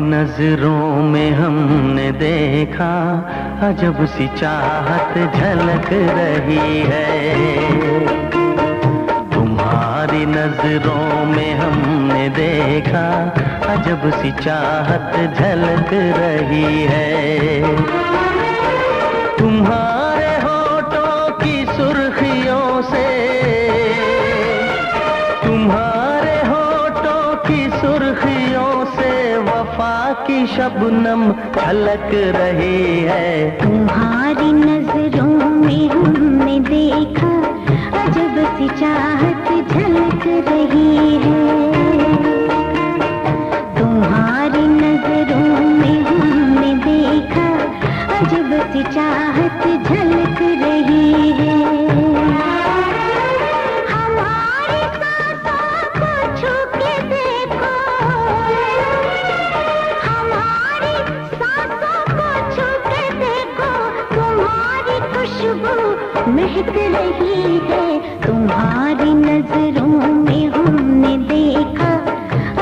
नजरों में हमने देखा अजब सी चाहत झलक रही है। तुम्हारी नजरों में हमने देखा अजब सी चाहत झलक रही है। तुम्हारे होठों की सुर्खियों से, तुम्हारे होठों की सुर्खियों से वफा की शबनम झलक रही है। तुम्हारी नजरों में हमने देखा अजब सी चाहत झलक रही है। तुम्हारी नजरों में हमने देखा अजब सी चाहत झलक रही है। महक रही है। तुम्हारी नजरों में हमने देखा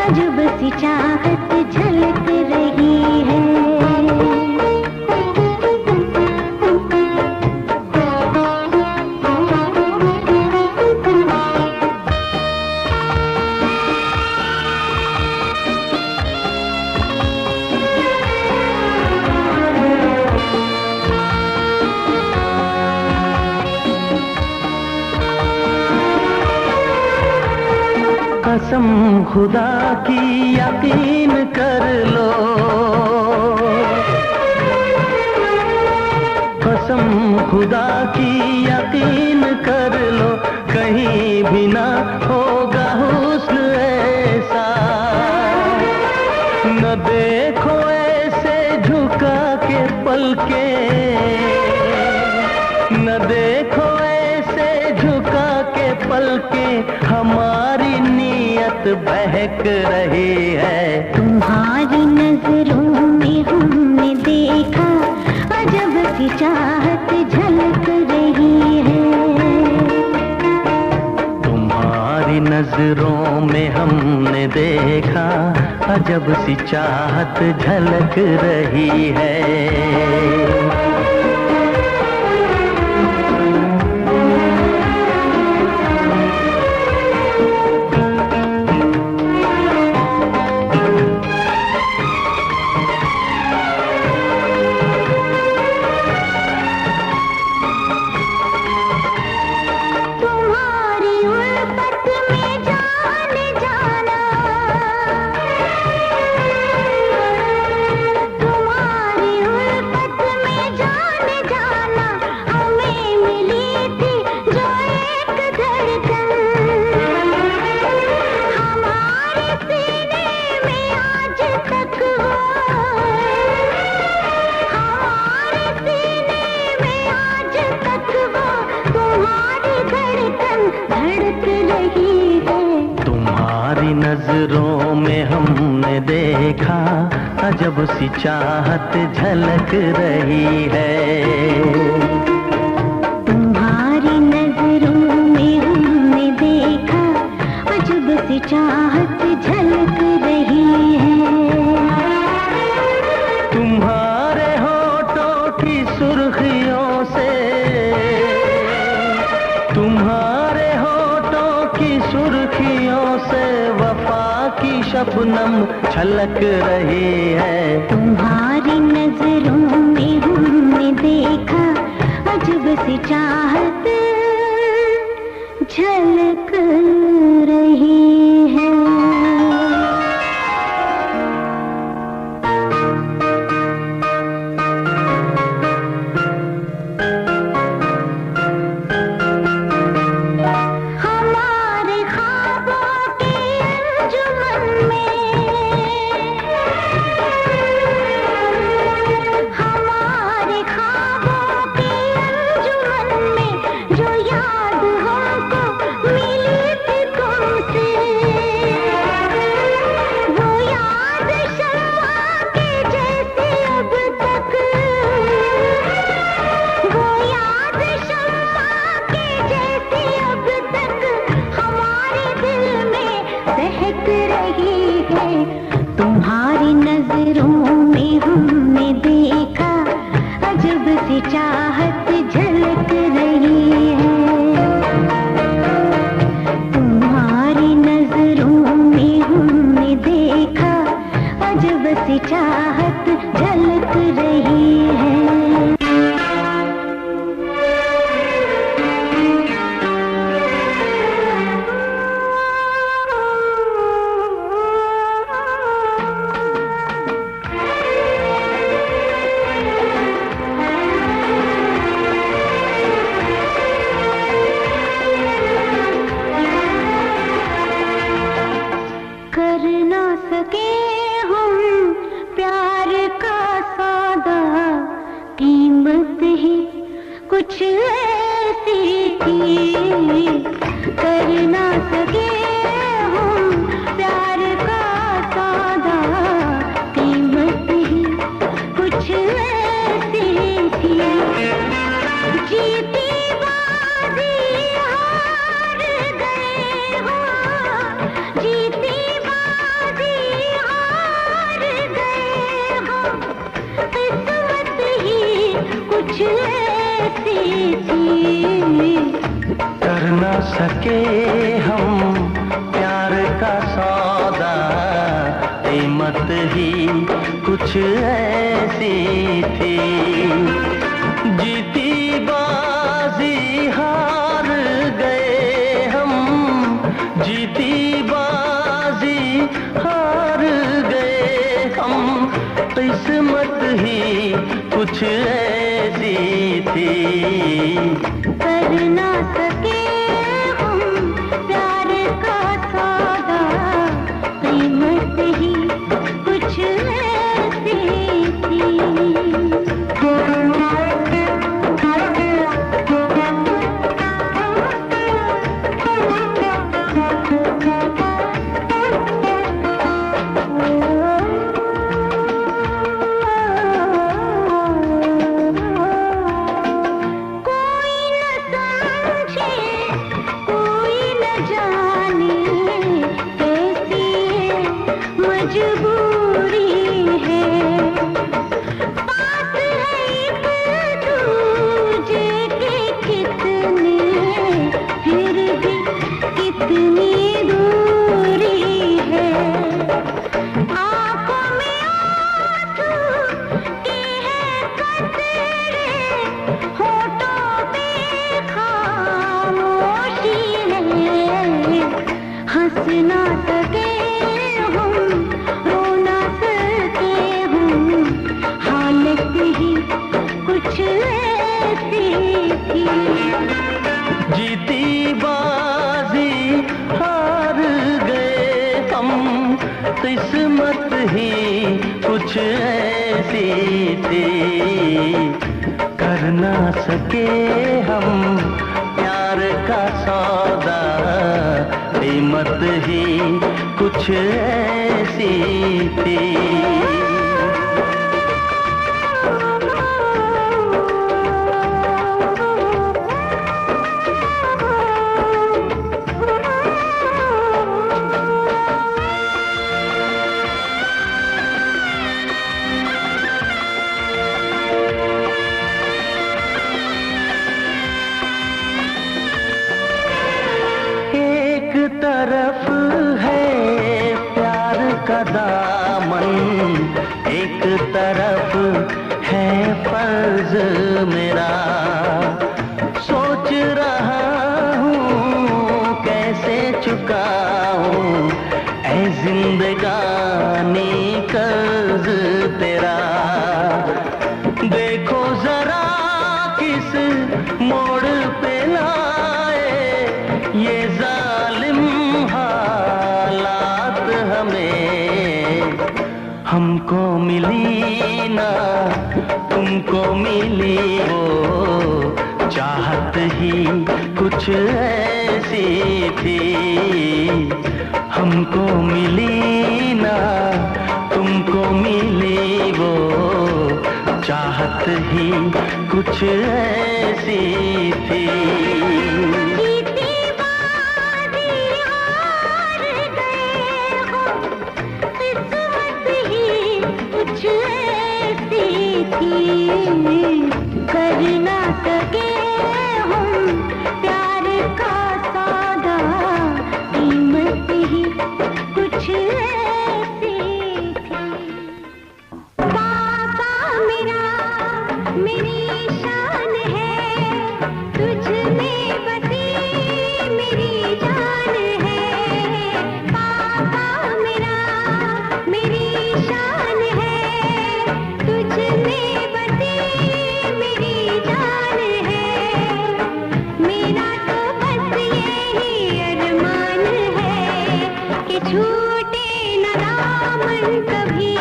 अजब सी चाहत झलक रही है। कसम खुदा की यकीन कर लो, कसम खुदा की यकीन कर लो, कहीं भी ना होगा हुस्न ऐसा। न देखो ऐसे झुका के पलके, न देखो ऐसे झुका के पलके, हमारी नीयत बहक रही है। तुम्हारी नजरों में हमने देखा अजब सी चाहत झलक रही है। तुम्हारी नजरों में हमने देखा अजब सी चाहत झलक रही है। नजरों में हमने देखा अजब सी चाहत झलक रही है। तुम्हारी नजरों में हमने देखा अजब सी चाहत झलक रही है। तुम्हारे होठों की सुर्खियों से, तुम्हारे होठों की सुर्खियों से वफा की शबनम छलक रही है। तुम्हारी नजरों में हमने देखा अजब सी चाहत झलक रही है। जो याद हमको मिली थी तुमसे, तुम्हारी नजरों में हमने देखा अजब सी चाहत झलक रही है। तुम्हारी नजरों में हमने देखा अजब सी चाहत झलक रही है। कर ना सके हम प्यार का सौदा, कीमत ही कुछ ऐसी थी। कर ना सके हम प्यार का सौदा, कीमत ही कुछ ऐसी थी। जीती बाजी हार गए हो, जीती बाजी हार गए हो, किस्मत ही कुछ ऐसी थी। कर न सके हम प्यार का सौदा, कीमत ही कुछ ऐसी थी। जीती बाजी हार गए हम, जीती बाजी हार गए हम, किस्मत ही कुछ ऐसी थी। कर ना सके हम प्यार का सौदा, कीमत ही कुछ ऐसी थी। मजबूरी है, पास है एक दूजे के कितने, फिर भी कितनी दूरी है। आंखों में आंसू के हैं कतरे, होठों पे खामोशी है। हंस ना सके हम, रो ना सके हम, हालत ही कुछ ऐसी थी। जीती बाजी हार गए हम, किस्मत ही कुछ ऐसी थी। कर ना सके हम प्यार का सौदा, कीमत ही कुछ ऐसी थी। एक तरफ है प्यार का दामन, एक तरफ है फर्ज मेरा। सोच रहा हूँ कैसे चुकाऊं ऐ जिंदगानी कर्ज तेरा। देखो जरा किस मोड़ पे लाए ये जालिम हालात हमें। हमको मिली ना तुमको मिली वो चाहत ही कुछ ऐसी थी। हमको मिली ना तुमको मिली वो चाहत ही कुछ ऐसी थी। जीती बाजी हार गए हो, ही ना सके हम प्यार का सौदा, कीमत ही कुछ ऐसी थी। पापा मेरा मेरी शान है, तुझ में बसी मेरी जान है। पापा मेरा मेरी शान है, तुझ में बसी मेरी जान है। मेरा तो बस यही अरमान है कि छूटे न दामन कभी,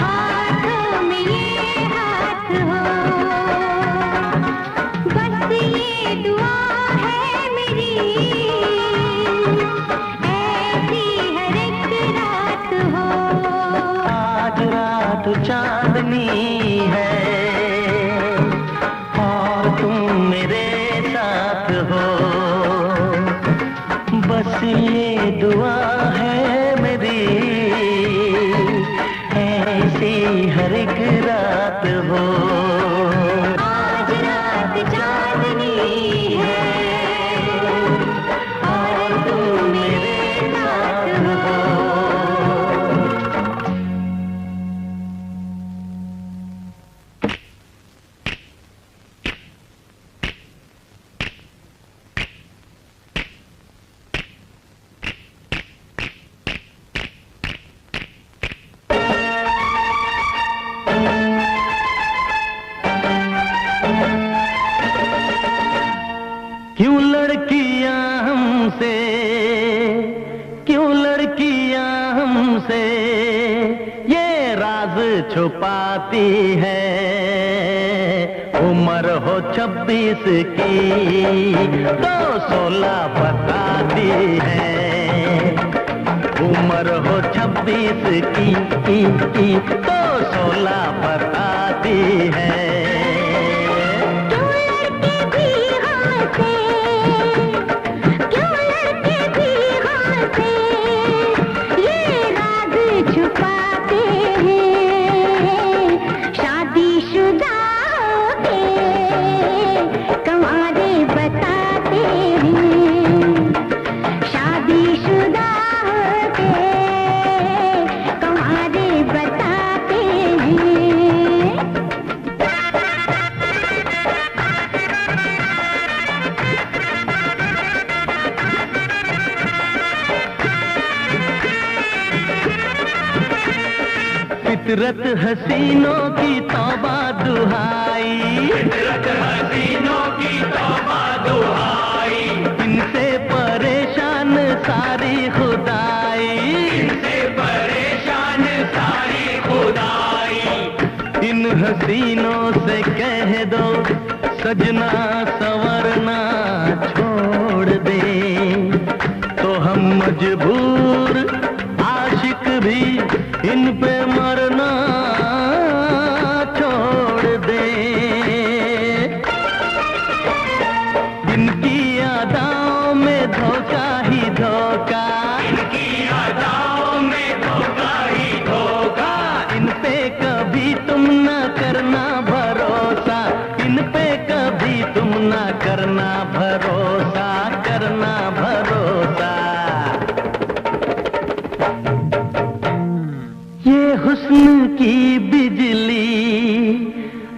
हाथों में ये हाथ हो। बस ये दुआ है मेरी, ऐसी हर एक रात हो। आज रात चांदनी है और तुम मेरे साथ हो, बस ये दुआ है मेरी, ऐसी हर एक रात हो। आज रात चांदनी है और तुम मेरे साथ हो। क्यों लड़कियां हमसे, क्यों लड़कियां हमसे ये राज छुपाती है। उम्र हो 26 की तो 16 बताती है। उम्र हो 26 की तो 16 बताती है। क्यों लड़के भी हमसे ये राज छुपाते हैं। शादीशुदा होके कंवारे बताते हैं। शादीशुदा होके कंवारे बताते हैं। फितरत हसीनों की तौबा दुहाई, फितरत हसीनों की तौबा दुहाई, इनसे परेशान सारी खुदाई, इनसे परेशान सारी खुदाई। इन हसीनों से कह दो सजना संवरना छोड़ दे, तो हम मजबूर आशिक भी इन पे मरना छोड़ दे। इनकी अदाओं में धोखा ही धोखा, इनकी अदाओं में धोखा ही धोखा। इन पे कभी तुम न करना भरोसा, इन पे कभी तुम न करना भरोसा, करना भरोसा। ये हुस्न की बिजली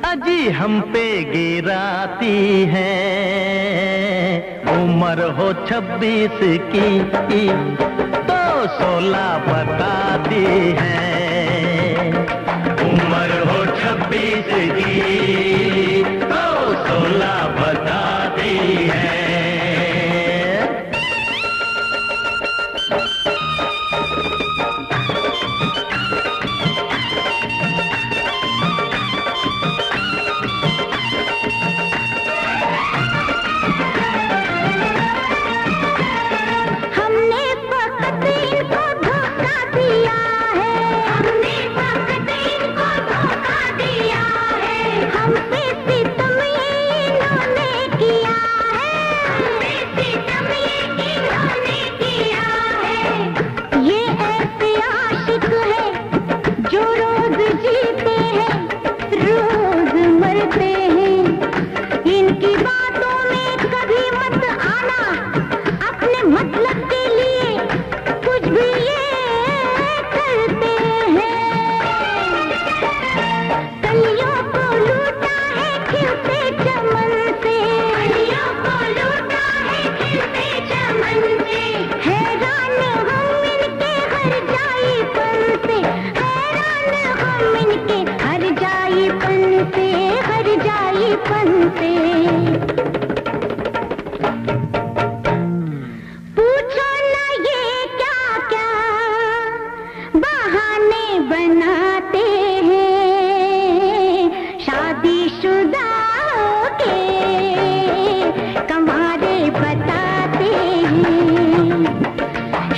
अजी हम पे गिराती है। उम्र हो 26 की तो 16 बताती है। उम्र हो 26 की तो 16 बताती है। हमने फकत इनको धोखा दिया है। हमने जाईपन से हैरान हम इनके, हर जाईपन से, हर जाईपन से। पूछो ना ये क्या क्या बहाने बनाते हैं, शादीशुदा के कमारे बताते हैं,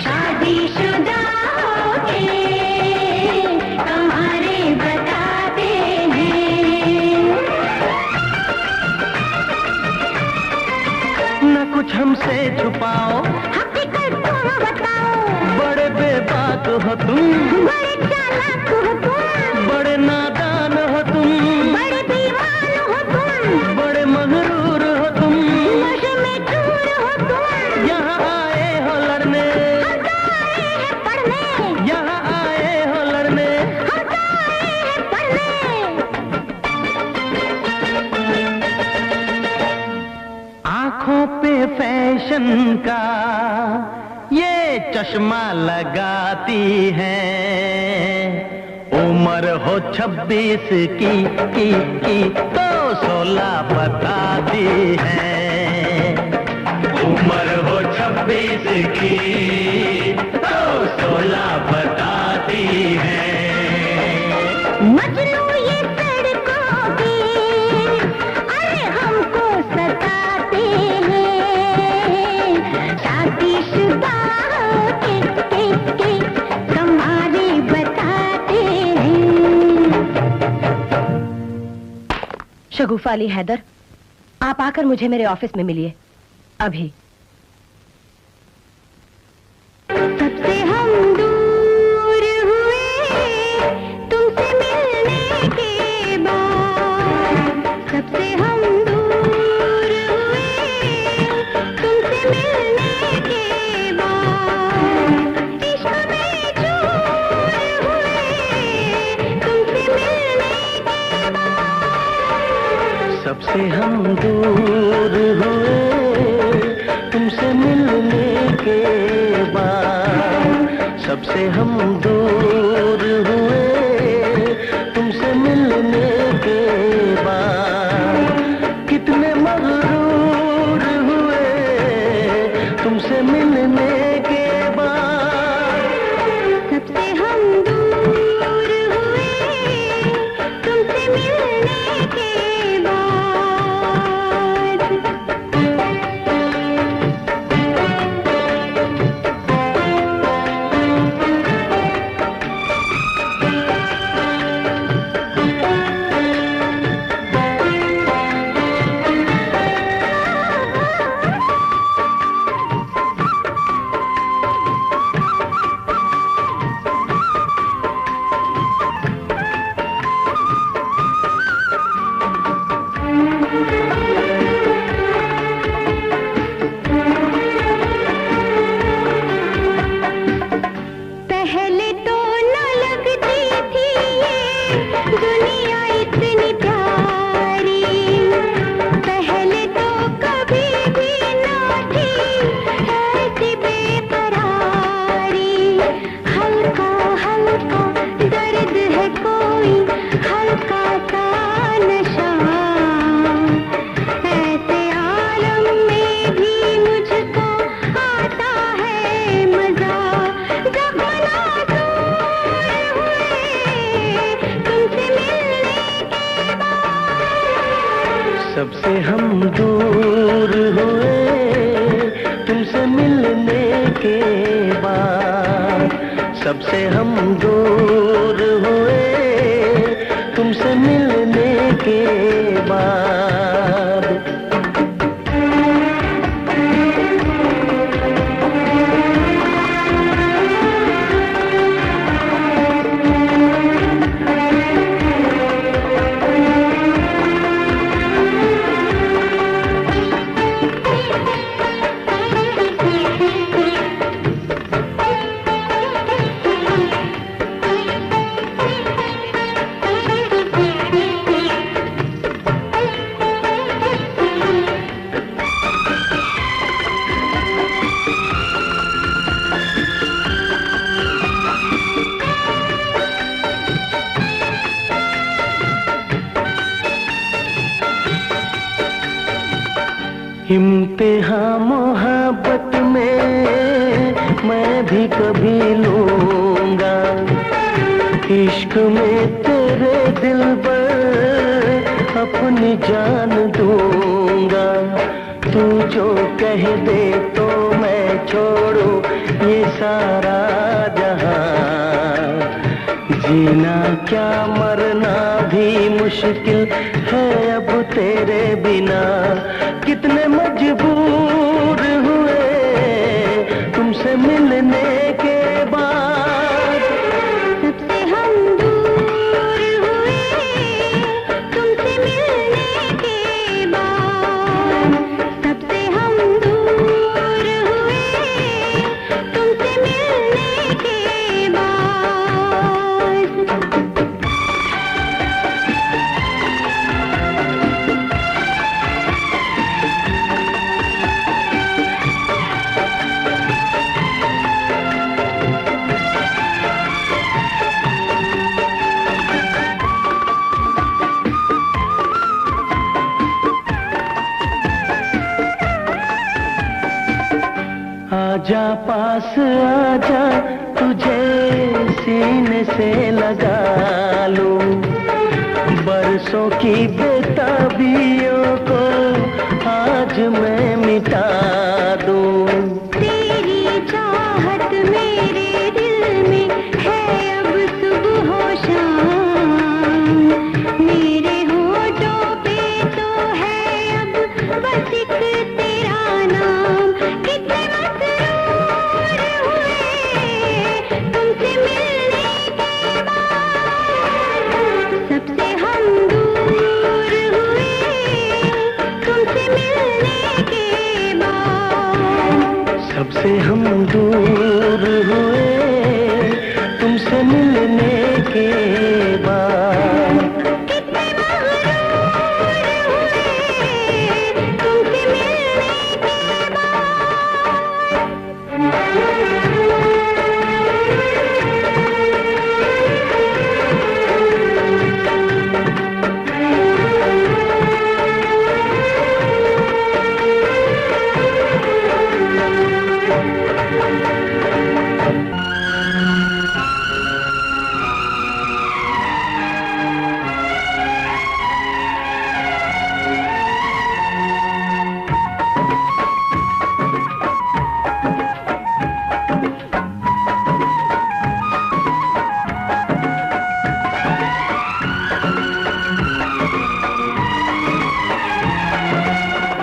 शादीशुदा के कमारे बताते हैं। न कुछ हमसे छुपाओ, हकीकत तुम बताओ, बड़े बेबाक हो तुम, बड़े चालाक हो तुम, बड़े नादान हो तुम, बड़े दीवान हो तुम, बड़े मगरूर हो तुम। नशे में चूर हो तुम। यहाँ आए हो लड़ने, हम तो आए हैं पढ़ने, यहाँ आए हो लड़ने। हम तो आए हैं पढ़ने। आंखों पे फैशन का ये चश्मा लगाती है, उम्र हो 26 की तो 16 बताती है। उम्र हो 26 की तो 16 बताती है। मजनू ये सड़कों पे, अरे हमको सताते हैं, शादीशुदा के कमारे बताते हैं। शगुफा अली हैदर, आप आकर मुझे मेरे ऑफिस में मिलिए अभी। सबसे हम दूर हुए तुमसे मिलने के बाद, सबसे हम दूर हुए तुमसे मिलने के बाद, इश्क में चूर हुए तुमसे मिलने के बाद। सबसे हम दूर हुए तुमसे मिलने के बाद, सबसे हम दूर हुए तुमसे मिलने के बाद। कितने मगरूर हुए तुमसे मिलने के बाद। सबसे हम दूर हुए तुमसे मिलने के बाद। पहले तो न लगती थी ये दुनिया इतनी प्यारी, पहले तो कभी भी न थी ऐसी बेकरारी। हल्का हल्का दर्द है कोई, हल्का सा नशा, ऐसे आलम में भी मुझको आता है मजा। जब सबसे हम दूर हुए तुमसे मिलने के बाद, सबसे हम दूर हुए तुमसे मिलने के बाद। इम्तिहान मोहब्बत में मैं भी कभी लूंगा, इश्क में तेरे दिल पर अपनी जान दूंगा। तू जो कह दे तो मैं छोड़ू ये सारा जहां। जीना क्या मरना भी मुश्किल है अब तेरे बिना। कितने मजबूर हुए तुमसे मिलने के बाद। सबसे हम दूर हुए तुमसे मिलने के बाद। सबसे हम दूर हुए तुमसे मिलने के बाद। आजा पास आजा, तुझे सीने से लगा लूं। बरसों की बेताबियों को आज मैं मिटा दूं। तेरी चाहत मेरे दिल में है अब सुबह हो शाम। मेरे होठों पे तो है अब बस एक तेरा नाम। कितने मसरूर हुए तुमसे मिलने के बाद। सबसे हम दूर हुए तुमसे मिलने के बाद। सबसे हम दूर हुए तुमसे मिलने के बाद। कितने मगरूर हुए तुमसे मिलने के बाद।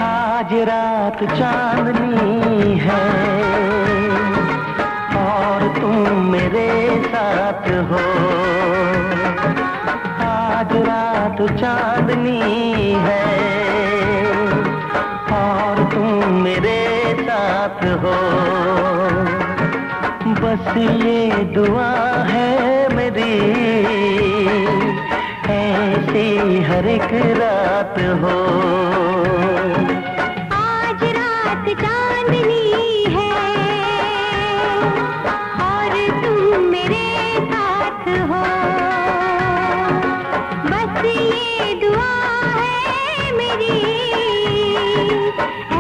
आज रात चांदनी है और तुम मेरे साथ हो। आज रात चांदनी है और तुम मेरे साथ हो। बस ये दुआ है मेरी, ऐसी हर एक रात हो। आज रात चांदनी है और तुम मेरे साथ हो। बस ये दुआ है मेरी,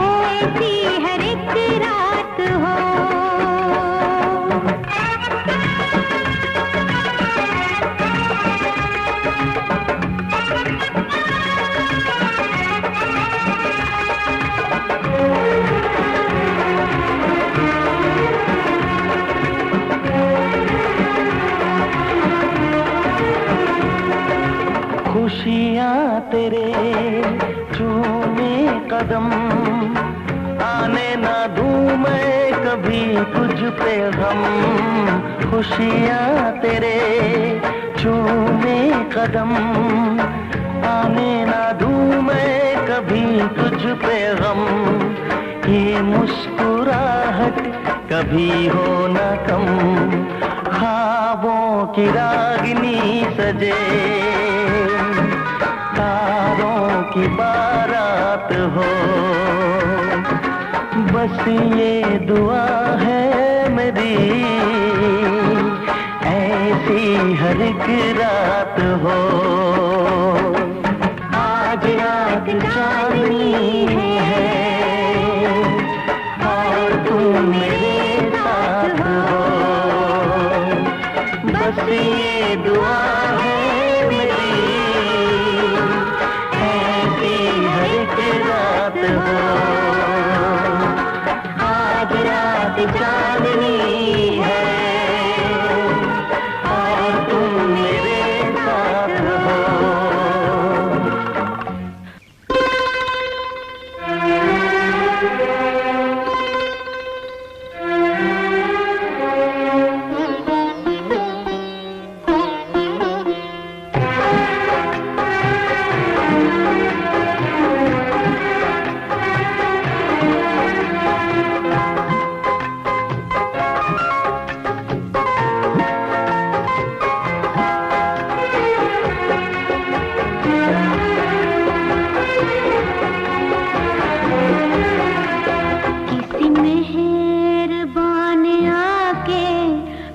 ऐसी हर एक रात हो। खुशियाँ तेरे चूमे कदम, आने ना दूं मैं कभी तुझ पे गम। खुशियाँ तेरे चूमे कदम, आने ना दूं मैं कभी तुझ पे गम। ये मुस्कुराहट कभी हो ना कम, ख्वाबों की रागिनी सजे, तारों की बारात हो। बस ये दुआ है मेरी, ऐसी हर एक रात हो। आज रात चांदनी है बस ये दुआ है मेरी, ऐसी हर एक रात हो, आज रात चांदनी है और तुम मेरे साथ हो।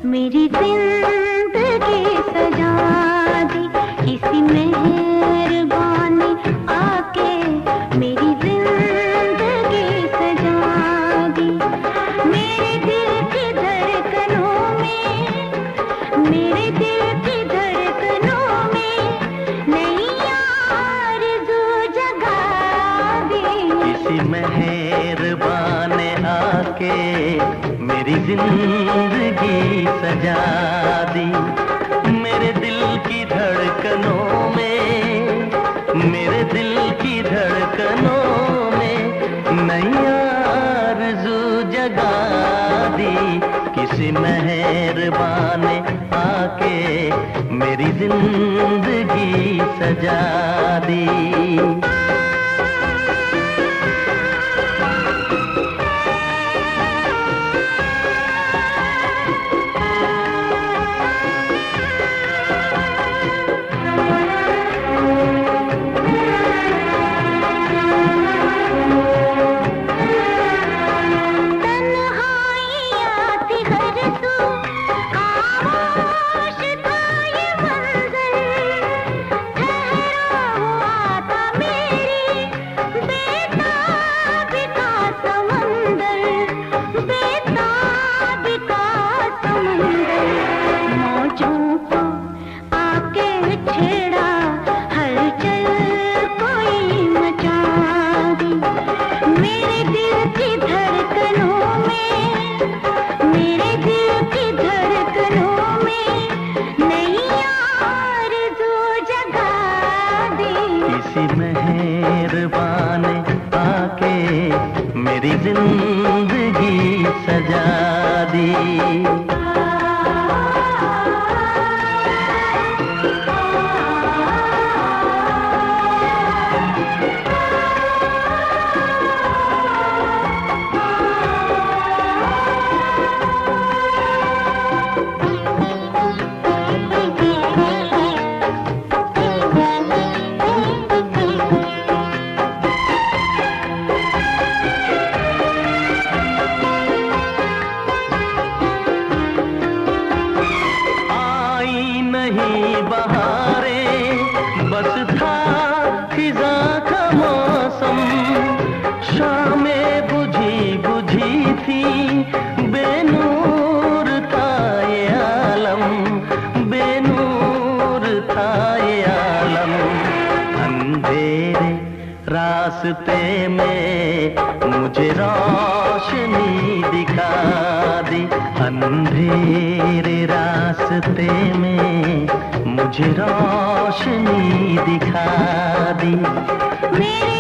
मेरी जिंदगी सजा दी, किसी मेहरबान आके मेरी जिंदगी सजा दी। मेरे दिल की धड़कनों में, मेरे दिल की धड़कनों में नई आरज़ू जगा दी। किसी मेहरबान आके मेरी जिंदगी सजा दी। मेरे दिल की धड़कनों में, मेरे दिल की धड़कनों में नई आरज़ू जगा दी। किसी मेहरबान आके मेरी जिंदगी सजा दी। मेहरबान आके मेरी जिंदगी सजा दी। नहीं बहारें बस था खिज़ा का मौसम, शामें बुझी बुझी थी, बेनूर था ये आलम, बेनूर था ये आलम। अंधेरे रास्ते में मुझे रोशनी दिखा दी, अंधेरे रास्ते में मुझे रोशनी दिखा दी। मेरे